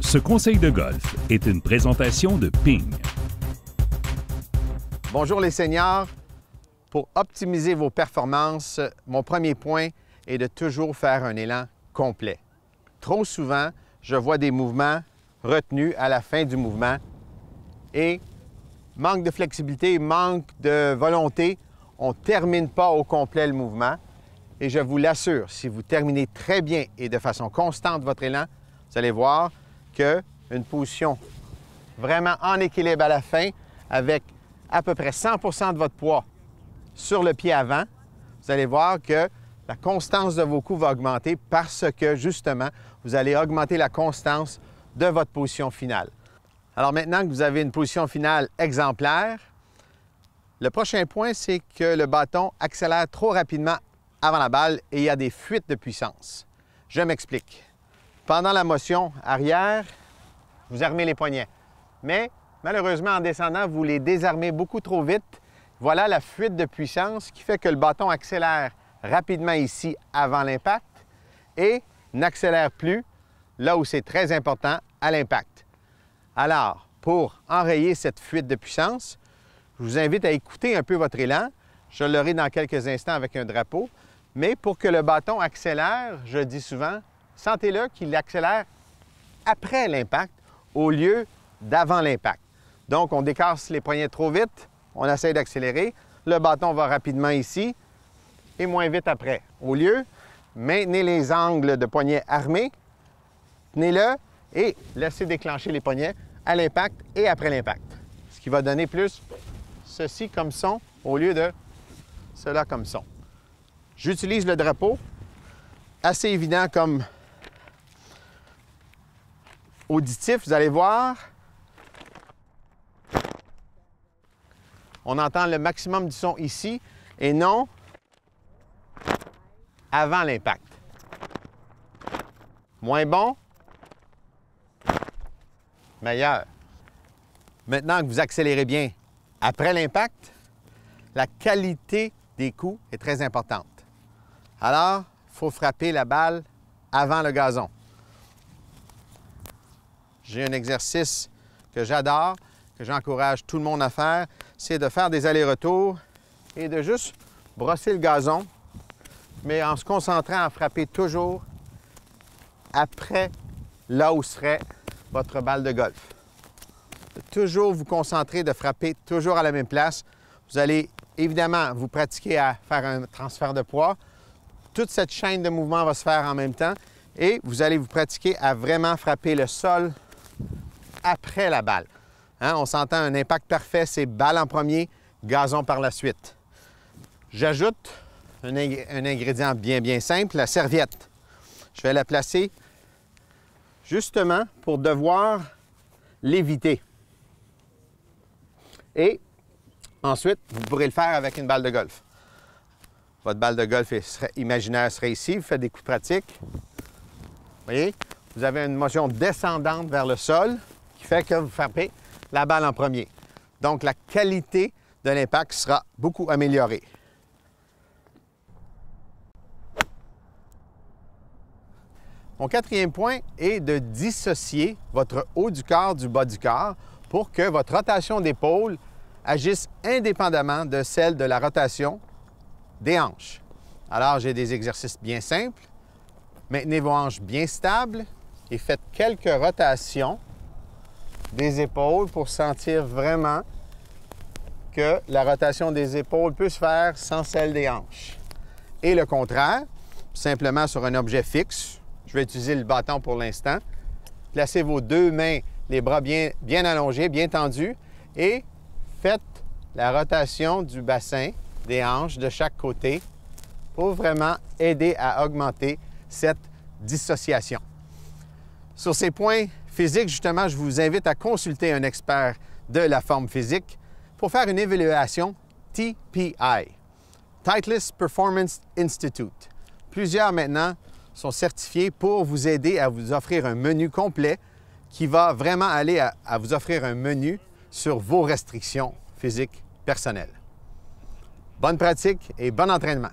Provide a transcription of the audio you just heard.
Ce conseil de golf est une présentation de Ping. Bonjour les seniors. Pour optimiser vos performances, mon premier point est de toujours faire un élan complet. Trop souvent, je vois des mouvements retenus à la fin du mouvement et manque de flexibilité, manque de volonté, on ne termine pas au complet le mouvement. Et je vous l'assure, si vous terminez très bien et de façon constante votre élan, vous allez voir qu'une position vraiment en équilibre à la fin, avec à peu près 100% de votre poids sur le pied avant, vous allez voir que la constance de vos coups va augmenter parce que, justement, vous allez augmenter la constance de votre position finale. Alors maintenant que vous avez une position finale exemplaire, le prochain point, c'est que le bâton accélère trop rapidement avant la balle et il y a des fuites de puissance. Je m'explique. Pendant la motion arrière, vous armez les poignets. Mais malheureusement, en descendant, vous les désarmez beaucoup trop vite. Voilà la fuite de puissance qui fait que le bâton accélère rapidement ici avant l'impact et n'accélère plus là où c'est très important à l'impact. Alors, pour enrayer cette fuite de puissance, je vous invite à écouter un peu votre élan. Je l'aurai dans quelques instants avec un drapeau. Mais pour que le bâton accélère, je dis souvent, sentez-le qu'il accélère après l'impact au lieu d'avant l'impact. Donc, on décasse les poignets trop vite, on essaie d'accélérer, le bâton va rapidement ici et moins vite après. Au lieu, maintenez les angles de poignets armés, tenez-le et laissez déclencher les poignets à l'impact et après l'impact. Ce qui va donner plus ceci comme son au lieu de cela comme son. J'utilise le drapeau, assez évident comme auditif, vous allez voir. On entend le maximum du son ici et non avant l'impact. Moins bon, meilleur. Maintenant que vous accélérez bien après l'impact, la qualité des coups est très importante. Alors, il faut frapper la balle avant le gazon. J'ai un exercice que j'adore, que j'encourage tout le monde à faire, c'est de faire des allers-retours et de juste brosser le gazon, mais en se concentrant à frapper toujours après là où serait votre balle de golf. Toujours vous concentrer de frapper toujours à la même place. Vous allez évidemment vous pratiquer à faire un transfert de poids. Toute cette chaîne de mouvements va se faire en même temps et vous allez vous pratiquer à vraiment frapper le sol après la balle. Hein? On s'entend un impact parfait, c'est balle en premier, gazon par la suite. J'ajoute un ingrédient bien simple, la serviette. Je vais la placer justement pour devoir l'éviter. Et ensuite, vous pourrez le faire avec une balle de golf. Votre balle de golf imaginaire serait ici, vous faites des coups de pratique. Vous voyez, vous avez une motion descendante vers le sol qui fait que vous frappez la balle en premier. Donc, la qualité de l'impact sera beaucoup améliorée. Mon quatrième point est de dissocier votre haut du corps du bas du corps pour que votre rotation d'épaule agisse indépendamment de celle de la rotation des hanches. Alors, j'ai des exercices bien simples. Maintenez vos hanches bien stables et faites quelques rotations des épaules pour sentir vraiment que la rotation des épaules peut se faire sans celle des hanches. Et le contraire, simplement sur un objet fixe. Je vais utiliser le bâton pour l'instant. Placez vos deux mains, les bras bien allongés, bien tendus et faites la rotation du bassin, des hanches de chaque côté pour vraiment aider à augmenter cette dissociation. Sur ces points physiques, justement, je vous invite à consulter un expert de la forme physique pour faire une évaluation TPI, Titleist Performance Institute. Plusieurs maintenant sont certifiés pour vous aider à vous offrir un menu complet qui va vraiment aller à vous offrir un menu sur vos restrictions physiques personnelles. Bonne pratique et bon entraînement!